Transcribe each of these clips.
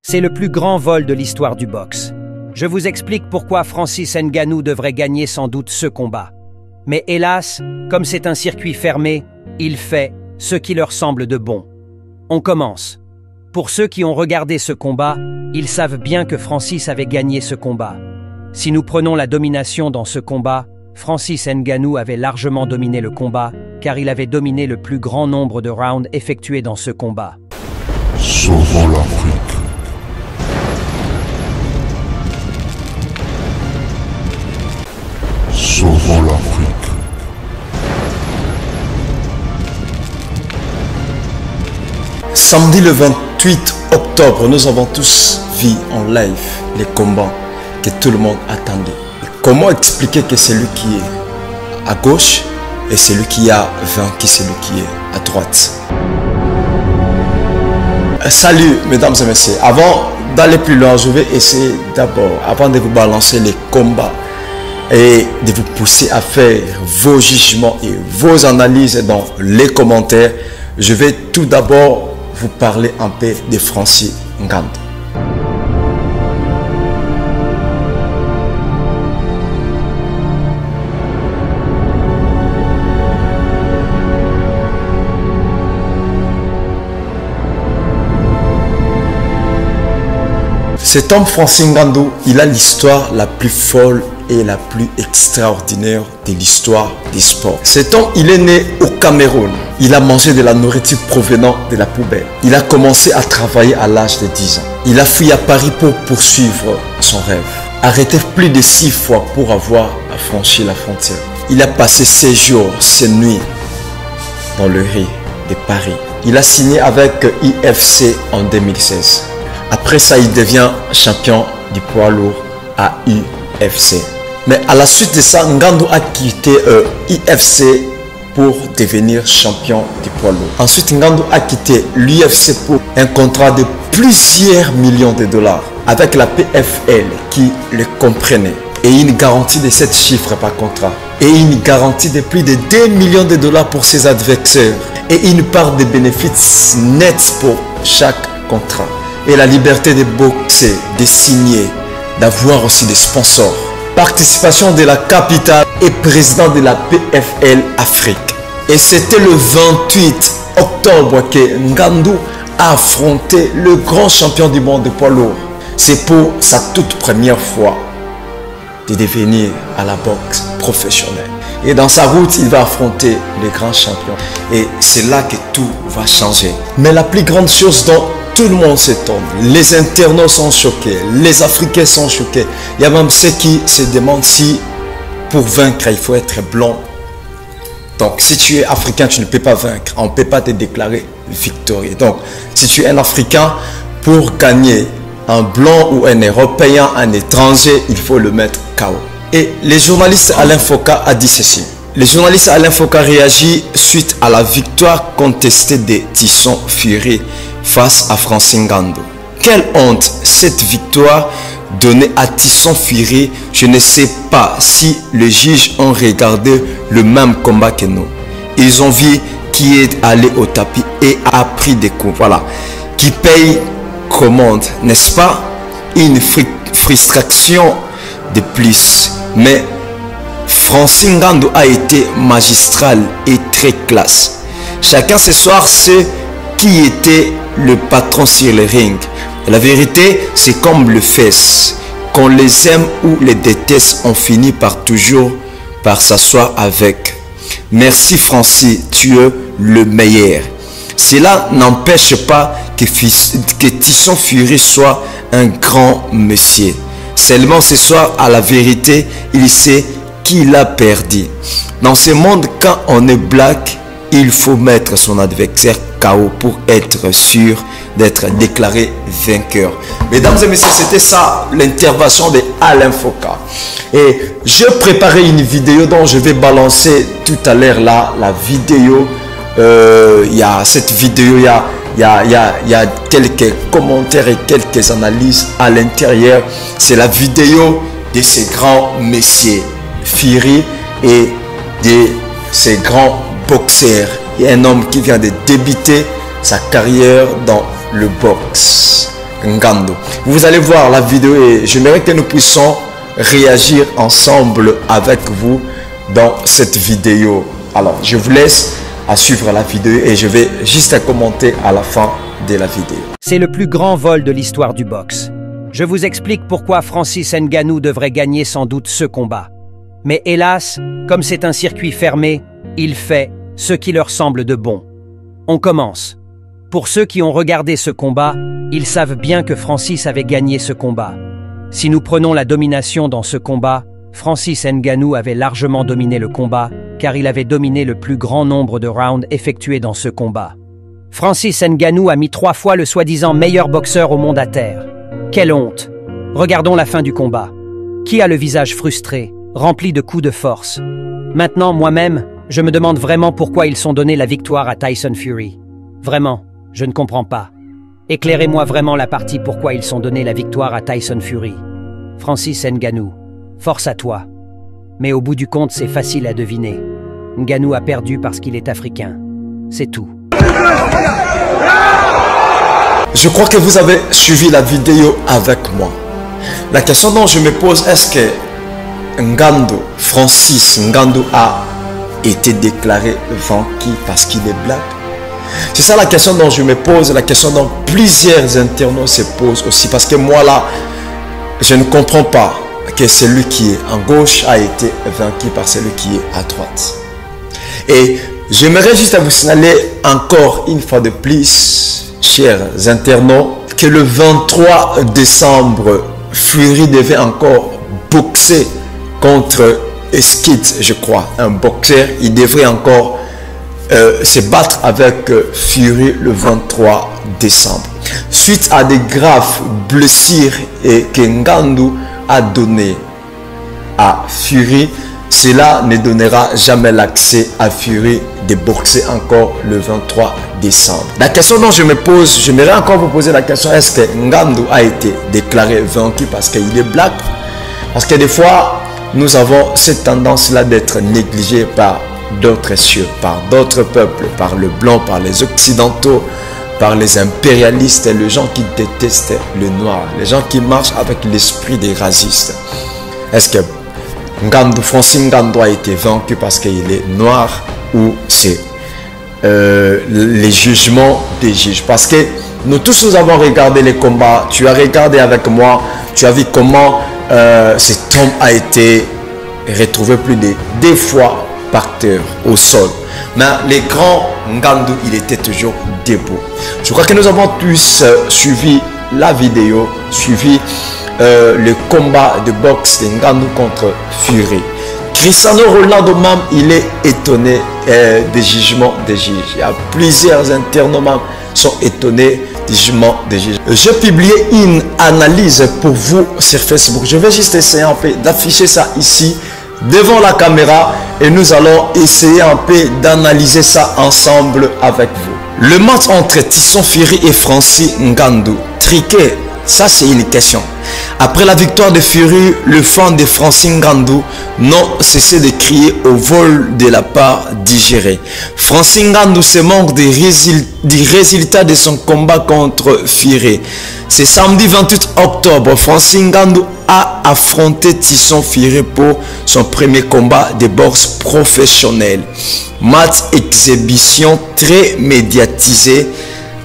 C'est le plus grand vol de l'histoire du boxe. Je vous explique pourquoi Francis Ngannou devrait gagner sans doute ce combat. Mais hélas, comme c'est un circuit fermé, il fait ce qui leur semble de bon. On commence. Pour ceux qui ont regardé ce combat, ils savent bien que Francis avait gagné ce combat. Si nous prenons la domination dans ce combat, Francis Ngannou avait largement dominé le combat, car il avait dominé le plus grand nombre de rounds effectués dans ce combat. Sauvons l'Afrique. Sauvons l'Afrique. Samedi le 28 octobre, nous avons tous vu en live les combats que tout le monde attendait. Comment expliquer que celui qui est à gauche et celui qui a vaincu celui qui est à droite? Salut mesdames et messieurs, avant d'aller plus loin, je vais essayer d'abord, avant de vous balancer les combats et de vous pousser à faire vos jugements et vos analyses dans les commentaires, je vais tout d'abord vous parler un peu de Francis Ngannou. Cet homme Francis Ngannou, il a l'histoire la plus folle et la plus extraordinaire de l'histoire des sports. Cet homme, il est né au Cameroun. Il a mangé de la nourriture provenant de la poubelle. Il a commencé à travailler à l'âge de 10 ans. Il a fui à Paris pour poursuivre son rêve. Arrêté plus de 6 fois pour avoir franchi la frontière. Il a passé ses jours, ses nuits dans le riz de Paris. Il a signé avec UFC en 2016. Après ça, il devient champion du poids lourd à UFC. Mais à la suite de ça, Ngannou a quitté UFC pour devenir champion du poids lourd. Ensuite, Ngannou a quitté l'UFC pour un contrat de plusieurs millions de dollars avec la PFL qui le comprenait. Et une garantie de 7 chiffres par contrat. Et une garantie de plus de 2 millions de dollars pour ses adversaires. Et une part des bénéfices nets pour chaque contrat. Et la liberté de boxer, de signer, d'avoir aussi des sponsors. Participation de la capitale et président de la PFL Afrique. Et c'était le 28 octobre que Ngannou a affronté le grand champion du monde de poids lourd. C'est pour sa toute première fois de devenir à la boxe professionnelle. Et dans sa route, il va affronter les grands champions. Et c'est là que tout va changer. Mais la plus grande chose dont tout le monde s'étonne, les internautes sont choqués, les Africains sont choqués. Il y a même ceux qui se demandent si pour vaincre, il faut être blanc. Donc si tu es africain, tu ne peux pas vaincre. On ne peut pas te déclarer victorieux. Donc si tu es un Africain, pour gagner un blanc ou un Européen, un étranger, il faut le mettre KO. Et le journaliste Alain Foka a dit ceci. Le journaliste Alain Foka réagit suite à la victoire contestée de Tyson Fury face à Francis Ngannou. Quelle honte cette victoire donnée à Tyson Fury. Je ne sais pas si les juges ont regardé le même combat que nous. Ils ont vu qui est allé au tapis et a pris des coups. Voilà. Qui paye commande, n'est-ce pas? Une frustration de plus. Mais Francis Ngannou a été magistral et très classe. Chacun ce soir sait qui était le patron sur le ring. La vérité, c'est comme le fesse. Qu'on les aime ou les déteste, on finit par toujours par s'asseoir avec. Merci Francis, tu es le meilleur. Cela n'empêche pas que Tyson Fury soit un grand monsieur. Seulement ce soir, à la vérité, il sait qu'il a perdu. Dans ce monde, quand on est black, il faut mettre son adversaire KO pour être sûr d'être déclaré vainqueur. Mesdames et messieurs, c'était ça l'intervention de Alain Foka. Et je préparais une vidéo dont je vais balancer tout à l'heure là, la vidéo. Il y a cette vidéo, il y a quelques commentaires et quelques analyses à l'intérieur. C'est la vidéo de ces grands messieurs Fury et de ces grands boxeurs. Il y a un homme qui vient de débuter sa carrière dans le boxe. Ngannou. Vous allez voir la vidéo et j'aimerais que nous puissions réagir ensemble avec vous dans cette vidéo. Alors, je vous laisse à suivre la vidéo et je vais juste commenter à la fin de la vidéo. C'est le plus grand vol de l'histoire du boxe. Je vous explique pourquoi Francis Ngannou devrait gagner sans doute ce combat. Mais hélas, comme c'est un circuit fermé, il fait ce qui leur semble de bon. On commence. Pour ceux qui ont regardé ce combat, ils savent bien que Francis avait gagné ce combat. Si nous prenons la domination dans ce combat, Francis Ngannou avait largement dominé le combat, car il avait dominé le plus grand nombre de rounds effectués dans ce combat. Francis Ngannou a mis 3 fois le soi-disant meilleur boxeur au monde à terre. Quelle honte! Regardons la fin du combat. Qui a le visage frustré, rempli de coups de force? Maintenant, moi-même, je me demande vraiment pourquoi ils sont donné la victoire à Tyson Fury. Vraiment, je ne comprends pas. Éclairez-moi vraiment la partie pourquoi ils sont donné la victoire à Tyson Fury. Francis Ngannou, force à toi. Mais au bout du compte, c'est facile à deviner. Ngannou a perdu parce qu'il est africain. C'est tout. Je crois que vous avez suivi la vidéo avec moi. La question dont je me pose, est-ce que Francis Ngannou a été déclaré vaincu parce qu'il est black? C'est ça la question dont je me pose, la question dont plusieurs internautes se posent aussi. Parce que moi là, je ne comprends pas que celui qui est en gauche a été vaincu par celui qui est à droite. Et j'aimerais juste vous signaler encore une fois de plus, chers internautes, que le 23 décembre, Fury devait encore boxer contre Skid, je crois, un boxeur. Il devrait encore se battre avec Fury le 23 décembre. Suite à des graves blessures que Ngannou a donné à Fury, cela ne donnera jamais l'accès à Fury de boxer encore le 23 décembre. La question dont je me pose, j'aimerais encore vous poser la question, est-ce que Ngannou a été déclaré vaincu parce qu'il est black? Parce que des fois, nous avons cette tendance-là d'être négligés par d'autres cieux, par d'autres peuples, par le blanc, par les occidentaux, par les impérialistes, les gens qui détestent le noir, les gens qui marchent avec l'esprit des racistes. Est-ce que Francis Ngannou a été vaincu parce qu'il est noir ou c'est les jugements des juges? Parce que nous tous nous avons regardé les combats, tu as regardé avec moi, tu as vu comment cet homme a été retrouvé plus de 2 fois par terre au sol. Mais l'écran Ngannou, il était toujours debout. Je crois que nous avons tous suivi la vidéo, suivi le combat de boxe de Ngannou contre Fury. Cristiano Ronaldo même, il est étonné des jugements des juges. Il y a plusieurs internautes même sont étonnés des jugements des juges. J'ai publié une analyse pour vous sur Facebook. Je vais juste essayer un peu d'afficher ça ici devant la caméra et nous allons essayer un peu d'analyser ça ensemble avec vous. Le match entre Tyson Fury et Francis Ngannou, triqué, ça c'est une question. Après la victoire de Fury, le fan de Francis Ngannou n'ont cessé de crier au vol de la part digérée. Francis Ngannou se manque des résultats de son combat contre Fury. Ce samedi 28 octobre, Francis Ngannou a affronté Tyson Fury pour son premier combat de boxe professionnel. Match exhibition très médiatisé.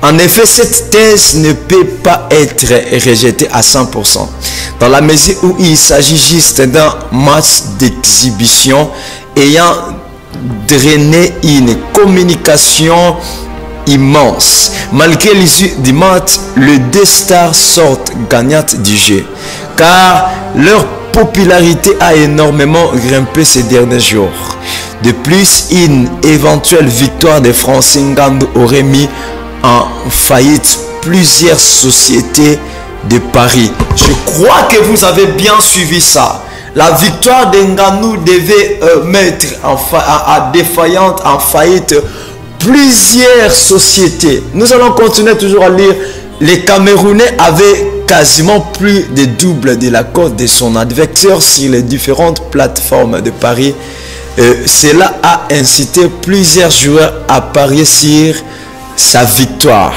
En effet, cette thèse ne peut pas être rejetée à 100%, dans la mesure où il s'agit juste d'un match d'exhibition ayant drainé une communication immense. Malgré l'issue du match, les 2 stars sortent gagnantes du jeu, car leur popularité a énormément grimpé ces derniers jours. De plus, une éventuelle victoire de Francis Ngannou aurait mis en faillite plusieurs sociétés de Paris. Je crois que vous avez bien suivi ça. La victoire de Ngannou devait mettre en défaillante, en faillite plusieurs sociétés. Nous allons continuer toujours à lire. Les Camerounais avaient quasiment plus de double de la cote de son adversaire sur les différentes plateformes de paris. Cela a incité plusieurs joueurs à parier sur sa victoire.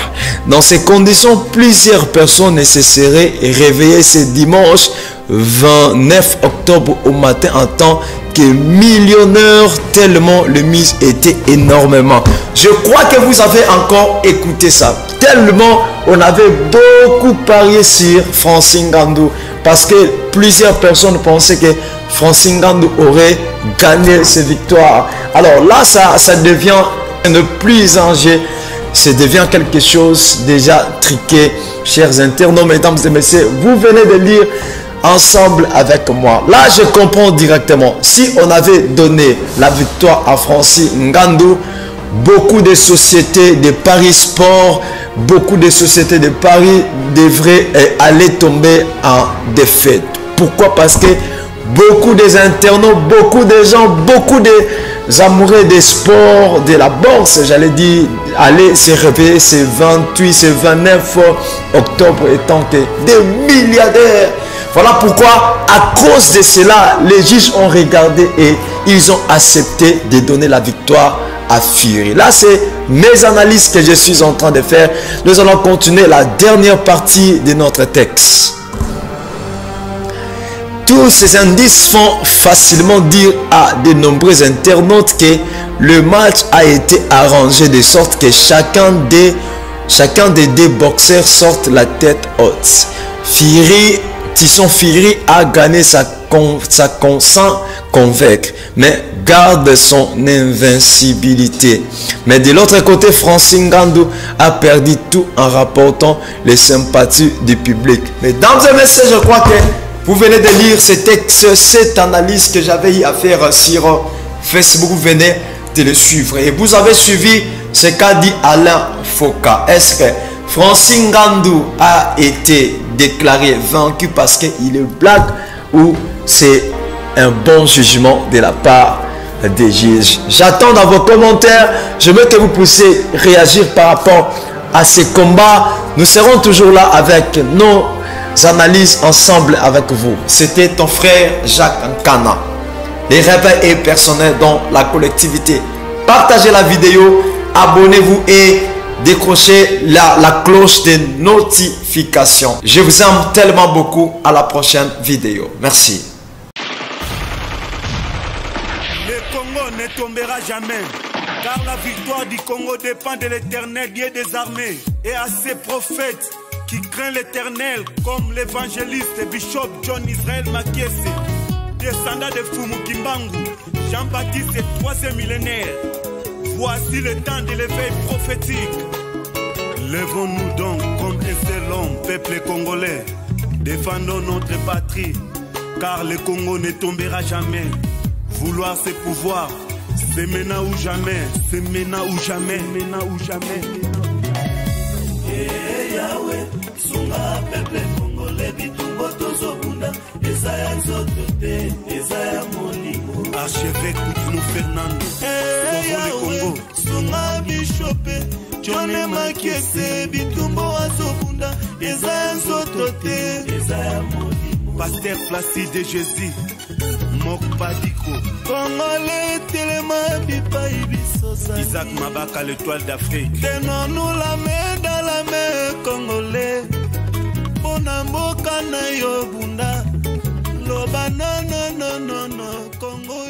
Dans ces conditions, plusieurs personnes se seraient réveillées ce dimanche 29 octobre au matin en tant que millionnaires, tellement le mise était énormément. Je crois que vous avez encore écouté ça. Tellement on avait beaucoup parié sur Francine Ngannou, parce que plusieurs personnes pensaient que Francine Ngannou aurait gagné cette victoire. Alors là, ça devient ne plus en jeu. Ça devient quelque chose déjà triqué. Chers internautes, mesdames et messieurs, vous venez de lire ensemble avec moi. Là, je comprends directement. Si on avait donné la victoire à Francine Ngannou, beaucoup de sociétés de paris sport, beaucoup de sociétés de paris devraient aller tomber en défaite. Pourquoi? Parce que beaucoup des internautes, beaucoup de gens, beaucoup des amoureux des sports, de la bourse, j'allais dire, aller se réveiller ce 28, ce 29 octobre étant que des milliardaires. Voilà pourquoi, à cause de cela, les juges ont regardé et ils ont accepté de donner la victoire à Fury. Là, c'est mes analyses que je suis en train de faire. Nous allons continuer la dernière partie de notre texte. Tous ces indices font facilement dire à de nombreux internautes que le match a été arrangé de sorte que chacun des deux boxeurs sorte la tête haute. Tyson Fury a gagné sans convaincre, mais garde son invincibilité. Mais de l'autre côté, Francine Ngannou a perdu tout en rapportant les sympathies du public. Mesdames et messieurs, je crois que vous venez de lire ce texte, cette analyse que j'avais eu à faire sur Facebook. Vous venez de le suivre et vous avez suivi ce qu'a dit Alain Foka. Est-ce que Francine Ngannou a été déclaré vaincu parce qu'il est black ou c'est un bon jugement de la part des juges? J'attends dans vos commentaires. Je veux que vous puissiez réagir par rapport à ces combats. Nous serons toujours là avec nos analyses ensemble avec vous. C'était ton frère Jacques Nkana. Les rêves et personnels dans la collectivité. Partagez la vidéo, abonnez-vous et décrochez la cloche de notification. Je vous aime tellement beaucoup. À la prochaine vidéo. Merci. Le Congo ne tombera jamais, car la victoire du Congo dépend de l'Éternel, Dieu des armées, et à ses prophètes qui craignent l'Éternel, comme l'évangéliste Bishop John Israel Makiese, descendant de Fumu Kimbangu, Jean-Baptiste et troisième millénaire. Voici le temps de l'éveil prophétique. Lèvons-nous donc comme un seul homme, peuple congolais. Défendons notre patrie, car le Congo ne tombera jamais. Vouloir c'est pouvoir, c'est maintenant ou jamais, c'est maintenant ou jamais, maintenant ou jamais. Yahweh, sunga peuple congolais, bitumbo tozobunda, Ezaya nzotote, Ezaya molimo. Archevêque Koutounou Fernando, Yahweh, sunga bishope, John Makiese, bitumbo azobunda, Ezaya nzotote, Ezaya molimo. Pasteur Placide Jésus, Mokbadiko, Congolais, Téléma, Bipaï, Bissosa, Isaac Mabaka, l'étoile d'Afrique. Tenons-nous la main dans la main, Congolais. Bonamboka na yo bunda. Loba non, non, non, non, non, Congo.